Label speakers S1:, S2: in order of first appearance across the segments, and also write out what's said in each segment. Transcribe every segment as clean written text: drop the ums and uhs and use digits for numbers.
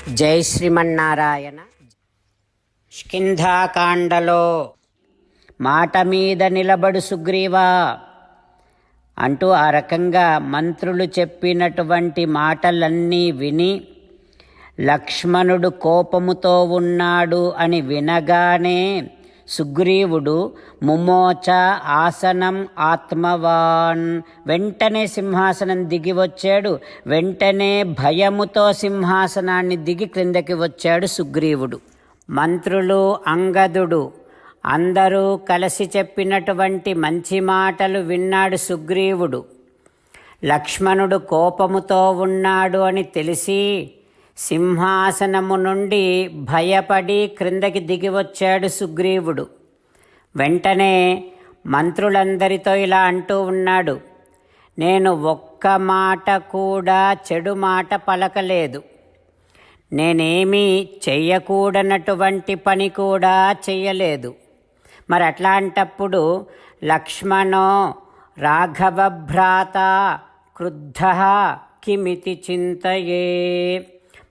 S1: జై శ్రీమన్నారాయణ. కిష్కింధాకాండలో మాట మీద నిలబడు సుగ్రీవా అంటూ ఆ రకంగా మంత్రులు చెప్పినటువంటి మాటలన్నీ విని లక్ష్మణుడు కోపముతో ఉన్నాడు అని వినగానే సుగ్రీవుడు ముమోచ ఆసనం ఆత్మవాన్, వెంటనే సింహాసనం దిగి వచ్చాడు. వెంటనే భయముతో సింహాసనాన్ని దిగి క్రిందకి వచ్చాడు సుగ్రీవుడు. మంత్రులు, అంగదుడు అందరూ కలిసి చెప్పినటువంటి మంచి మాటలు విన్నాడు సుగ్రీవుడు. లక్ష్మణుడు కోపముతో ఉన్నాడు అని తెలిసి సింహాసనము నుండి భయపడి క్రిందకి దిగి వచ్చాడు సుగ్రీవుడు. వెంటనే మంత్రులందరితో ఇలా అంటూ ఉన్నాడు, నేను ఒక్క మాట కూడా చెడు మాట పలకలేదు. నేనేమీ చెయ్యకూడనటువంటి పని కూడా చెయ్యలేదు. మరి అట్లాంటప్పుడు లక్ష్మణో రాఘవభ్రాత క్రుద్ధః కిమితి చింతయే.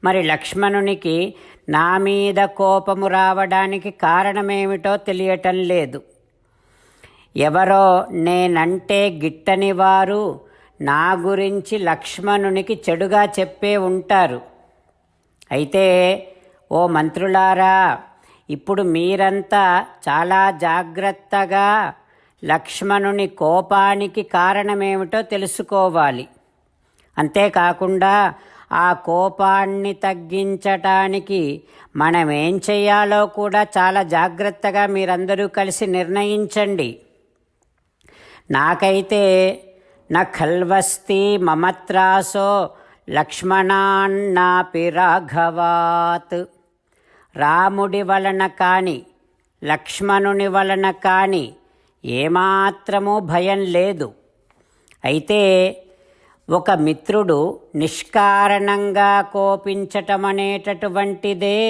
S1: మరి లక్ష్మణునికి నా మీద కోపము రావడానికి కారణమేమిటో తెలియటం లేదు. ఎవరో నేనంటే గిట్టని వారు నా గురించి లక్ష్మణునికి చెడుగా చెప్పే ఉంటారు. అయితే ఓ మంత్రులారా, ఇప్పుడు మీరంతా చాలా జాగ్రత్తగా లక్ష్మణుని కోపానికి కారణమేమిటో తెలుసుకోవాలి. అంతేకాకుండా ఆ కోపాన్ని తగ్గించటానికి మనం ఏం చేయాలో కూడా చాలా జాగ్రత్తగా మీరందరూ కలిసి నిర్ణయించండి. నాకైతే న ఖల్వస్తి మమత్రాసో లక్ష్మణాన్నాపి రాఘవాత్. రాముడి వలన కానీ లక్ష్మణుని వలన కానీ ఏమాత్రమూ భయం లేదు. అయితే ఒక మిత్రుడు నిష్కారణంగా కోపించటం అనేటటువంటిదే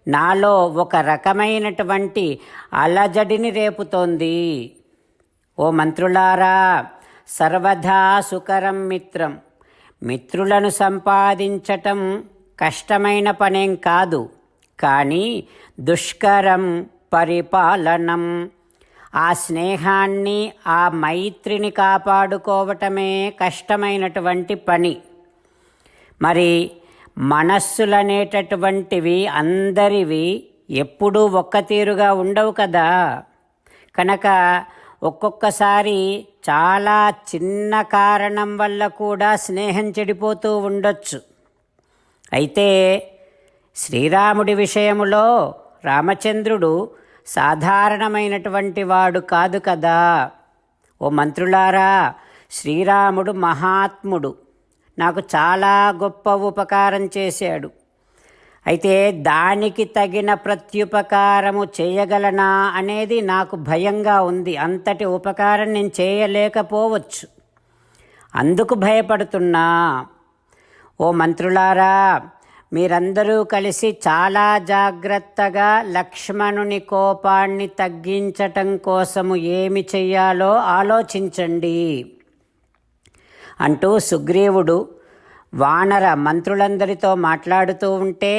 S1: నాలో ఒక రకమైనటువంటి అలజడిని రేపుతోంది. ఓ మంత్రులారా, సర్వదా సుకరం మిత్రం. మిత్రులను సంపాదించటం కష్టమైన పనేం కాదు, కానీ దుష్కరం పరిపాలనం. ఆ స్నేహాన్ని, ఆ మైత్రిని కాపాడుకోవటమే కష్టమైనటువంటి పని. మరి మనస్సులనేటటువంటివి అందరివి ఎప్పుడూ ఒక్క తీరుగా ఉండవు కదా. కనుక ఒక్కొక్కసారి చాలా చిన్న కారణం వల్ల కూడా స్నేహం చెడిపోతూ ఉండొచ్చు. అయితే శ్రీరాముడి విషయములో రామచంద్రుడు సాధారణమైనటువంటి వాడు కాదు కదా. ఓ మంత్రులారా, శ్రీరాముడు మహాత్ముడు, నాకు చాలా గొప్ప ఉపకారం చేశాడు. అయితే దానికి తగిన ప్రత్యుపకారము చేయగలనా అనేది నాకు భయంగా ఉంది. అంతటి ఉపకారం నేను చేయలేకపోవచ్చు, అందుకు భయపడుతున్నా. ఓ మంత్రులారా, మీరందరూ కలిసి చాలా జాగ్రత్తగా లక్ష్మణుని కోపాన్ని తగ్గించటం కోసము ఏమి చెయ్యాలో ఆలోచించండి అంటూ సుగ్రీవుడు వానర మంత్రులందరితో మాట్లాడుతూ ఉంటే,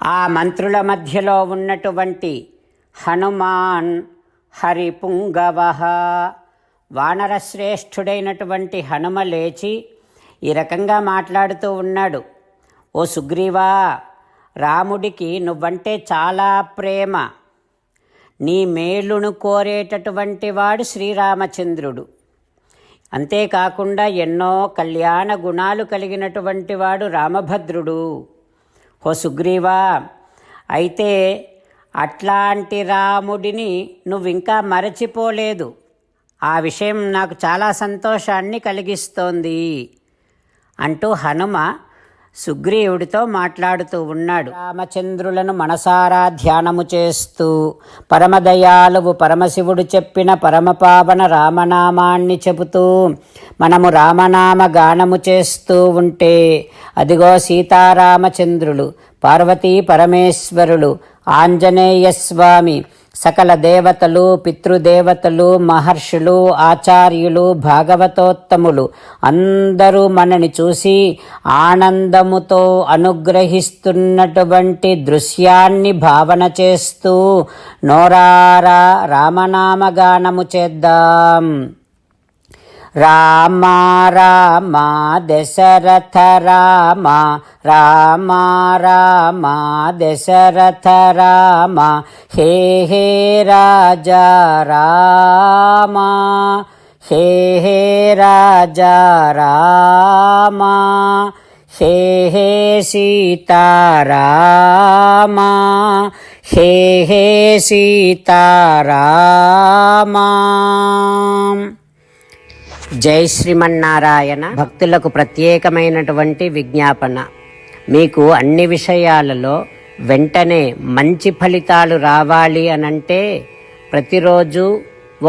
S1: ఆ మంత్రుల మధ్యలో ఉన్నటువంటి హనుమాన్ హరిపుంగవః, వానర శ్రేష్ఠుడైనటువంటి హనుమ లేచి ఈ రకంగా మాట్లాడుతూ ఉన్నాడు. ఓ సుగ్రీవా, రాముడికి నువ్వంటే చాలా ప్రేమ. నీ మేలును కోరేటటువంటి వాడు శ్రీరామచంద్రుడు. అంతేకాకుండా ఎన్నో కళ్యాణ గుణాలు కలిగినటువంటి వాడు రామభద్రుడు. ఓ సుగ్రీవా, అయితే అట్లాంటి రాముడిని నువ్వింకా మరచిపోలేదు. ఆ విషయం నాకు చాలా సంతోషాన్ని కలిగిస్తోంది అంటూ హనుమ సుగ్రీవుడితో మాట్లాడుతూ ఉన్నాడు. రామచంద్రులను మనసారా ధ్యానము చేస్తూ పరమదయాలువు పరమశివుడు చెప్పిన పరమపావన రామనామాన్ని చెబుతూ మనము రామనామ గానము చేస్తూ ఉంటే అదిగో సీతారామచంద్రులు, పార్వతీ పరమేశ్వరులు, ఆంజనేయస్వామి, సకల దేవతలు, పితృదేవతలు, మహర్షులు, ఆచార్యులు, భాగవతోత్తములు అందరూ మనని చూసి ఆనందముతో అనుగ్రహిస్తున్నటువంటి దృశ్యాన్ని భావన చేస్తూ నోరారా రామనామగానము చేద్దాం. రామ రామ దశరథ రామ, రామ రామ దశరథ రామ, హే హే రాజా రామ, హే హే రాజా రామ, హే హే సీతారామ, హే హే సీతారామ. జై శ్రీమన్నారాయణ. భక్తులకు ప్రత్యేకమైనటువంటి విజ్ఞాపన. మీకు అన్ని విషయాలలో వెంటనే మంచి ఫలితాలు రావాలి అనంటే ప్రతిరోజు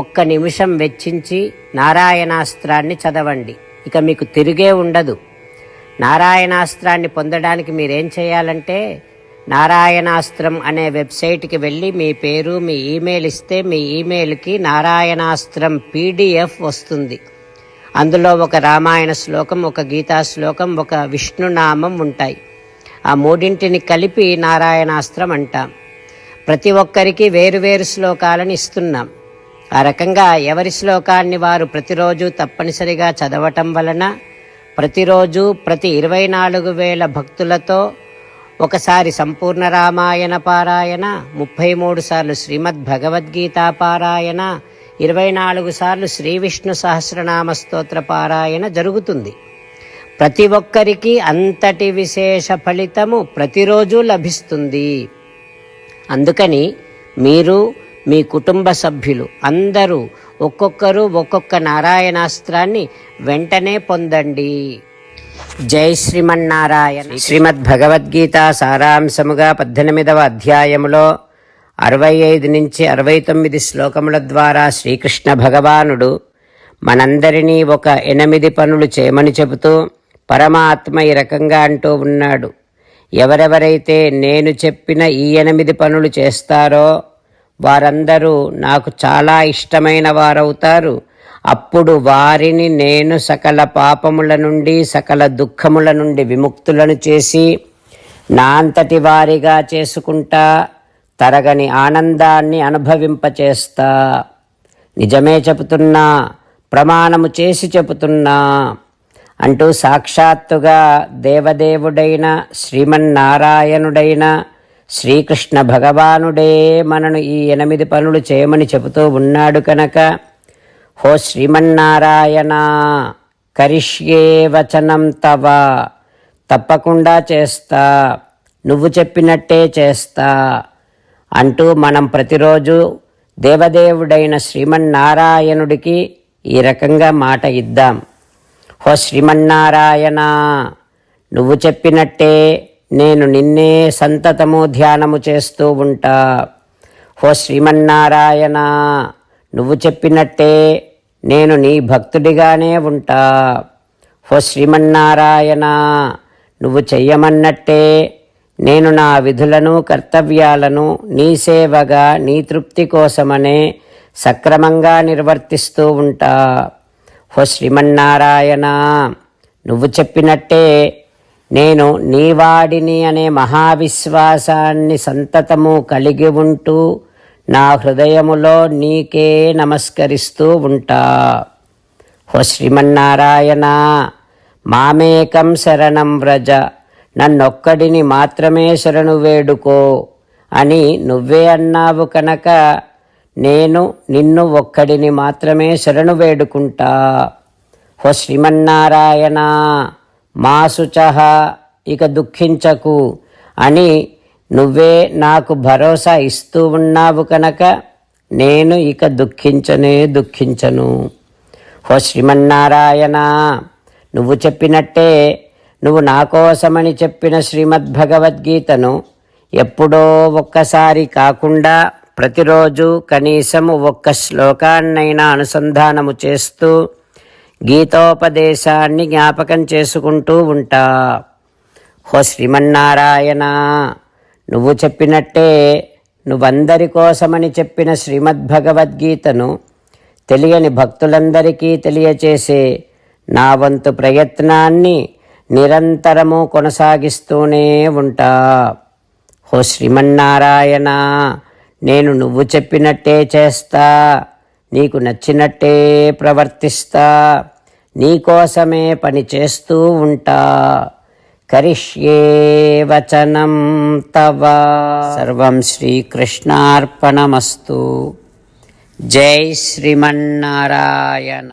S1: 1 నిమిషం వెచ్చించి నారాయణాస్త్రాన్ని చదవండి. ఇక మీకు తిరిగే ఉండదు. నారాయణాస్త్రాన్ని పొందడానికి మీరేం చేయాలంటే నారాయణాస్త్రం అనే వెబ్సైట్కి వెళ్ళి మీ పేరు, మీ ఈమెయిల్ ఇస్తే మీ ఈమెయిల్కి నారాయణాస్త్రం PDF వస్తుంది. అందులో ఒక రామాయణ శ్లోకం, ఒక గీతా శ్లోకం, ఒక విష్ణునామం ఉంటాయి. ఆ మూడింటిని కలిపి నారాయణాస్త్రం అంటాం. ప్రతి ఒక్కరికి వేరువేరు శ్లోకాలను ఇస్తున్నాం. ఆ రకంగా ఎవరి శ్లోకాన్ని వారు ప్రతిరోజు తప్పనిసరిగా చదవటం వలన ప్రతిరోజు ప్రతి 24,000 భక్తులతో ఒకసారి సంపూర్ణ రామాయణ పారాయణ, 33 సార్లు శ్రీమద్ భగవద్గీత పారాయణ, 24 సార్లు శ్రీ విష్ణు సహస్రనామ స్తోత్ర పారాయణ జరుగుతుంది. ప్రతి ఒక్కరికి అంతటి విశేష ఫలితము ప్రతిరోజు లభిస్తుంది. అందుకని మీరు, మీ కుటుంబ సభ్యులు అందరూ ఒక్కొక్కరు ఒక్కొక్క నారాయణాస్త్రాన్ని వెంటనే పొందండి. జై శ్రీమన్నారాయణ. శ్రీమద్ భగవద్గీత సారాంశముగా 18వ అధ్యాయములో 65 నుంచి 69 శ్లోకముల ద్వారా శ్రీకృష్ణ భగవానుడు మనందరినీ ఒక 8 పనులు చేయమని చెబుతూ పరమాత్మ ఈ రకంగా అంటూ ఉన్నాడు. ఎవరెవరైతే నేను చెప్పిన ఈ 8 పనులు చేస్తారో వారందరూ నాకు చాలా ఇష్టమైన వారవుతారు. అప్పుడు వారిని నేను సకల పాపముల నుండి, సకల దుఃఖముల నుండి విముక్తులను చేసి నా అంతటి వారిగా చేసుకుంటా, తరగని ఆనందాన్ని అనుభవింపచేస్తా. నిజమే చెబుతున్నా, ప్రమాణము చేసి చెబుతున్నా అంటూ సాక్షాత్తుగా దేవదేవుడైన శ్రీమన్నారాయణుడైన శ్రీకృష్ణ భగవానుడే మనను ఈ 8 పనులు చేయమని చెబుతూ ఉన్నాడు కనుక, హో శ్రీమన్నారాయణ, కరిష్యే వచనం తవ, తప్పకుండా చేస్తా, నువ్వు చెప్పినట్టే చేస్తా అంటూ మనం ప్రతిరోజు దేవదేవుడైన శ్రీమన్నారాయణుడికి ఈ రకంగా మాట ఇద్దాం. హో శ్రీమన్నారాయణ, నువ్వు చెప్పినట్టే నేను నిన్నే సంతతము ధ్యానము చేస్తూ ఉంటా. హో శ్రీమన్నారాయణ, నువ్వు చెప్పినట్టే నేను నీ భక్తుడిగానే ఉంటా. హో శ్రీమన్నారాయణ, నువ్వు చెయ్యమన్నట్టే నేను నా విధులను, కర్తవ్యాలను నీ సేవగా, నీ తృప్తి కోసమనే సక్రమంగా నిర్వర్తిస్తూ ఉంటా. హో శ్రీమన్నారాయణ, నువ్వు చెప్పినట్టే నేను నీవాడిని అనే మహావిశ్వాసాన్ని సంతతము కలిగి ఉంటూ నా హృదయములో నీకే నమస్కరిస్తూ ఉంటా. హో శ్రీమన్నారాయణ, మామేకం శరణం వ్రజ, నన్నొక్కడిని మాత్రమే శరణు వేడుకో అని నువ్వే అన్నావు కనుక నేను నిన్ను ఒక్కడిని మాత్రమే శరణు వేడుకుంటా. హో శ్రీమన్నారాయణ, మా శుచః, ఇక దుఃఖించకు అని నువ్వే నాకు భరోసా ఇస్తూ ఉన్నావు కనుక నేను ఇక దుఃఖించను. హో శ్రీమన్నారాయణ, నువ్వు చెప్పినట్టే నువ్వు నా కోసమని చెప్పిన శ్రీమద్భగవద్గీతను ఎప్పుడో ఒక్కసారి కాకుండా ప్రతిరోజు కనీసం 1 శ్లోకాన్నైనా అనుసంధానము చేస్తూ గీతోపదేశాన్ని జ్ఞాపకం చేసుకుంటూ ఉంటా. హో శ్రీమన్నారాయణ, నువ్వు చెప్పినట్టే నువ్వందరి కోసమని చెప్పిన శ్రీమద్భగవద్గీతను తెలియని భక్తులందరికీ తెలియచేసే నా వంతు ప్రయత్నాన్ని నిరంతరము కొనసాగిస్తూనే ఉంటా. ఓ శ్రీమన్నారాయణ, నేను నువ్వు చెప్పినట్టే చేస్తా, నీకు నచ్చినట్టే ప్రవర్తిస్తా, నీకోసమే పని చేస్తూ ఉంటా. కరిష్యే వచనం తవ. సర్వం శ్రీకృష్ణార్పణమస్తు. జై శ్రీమన్నారాయణ.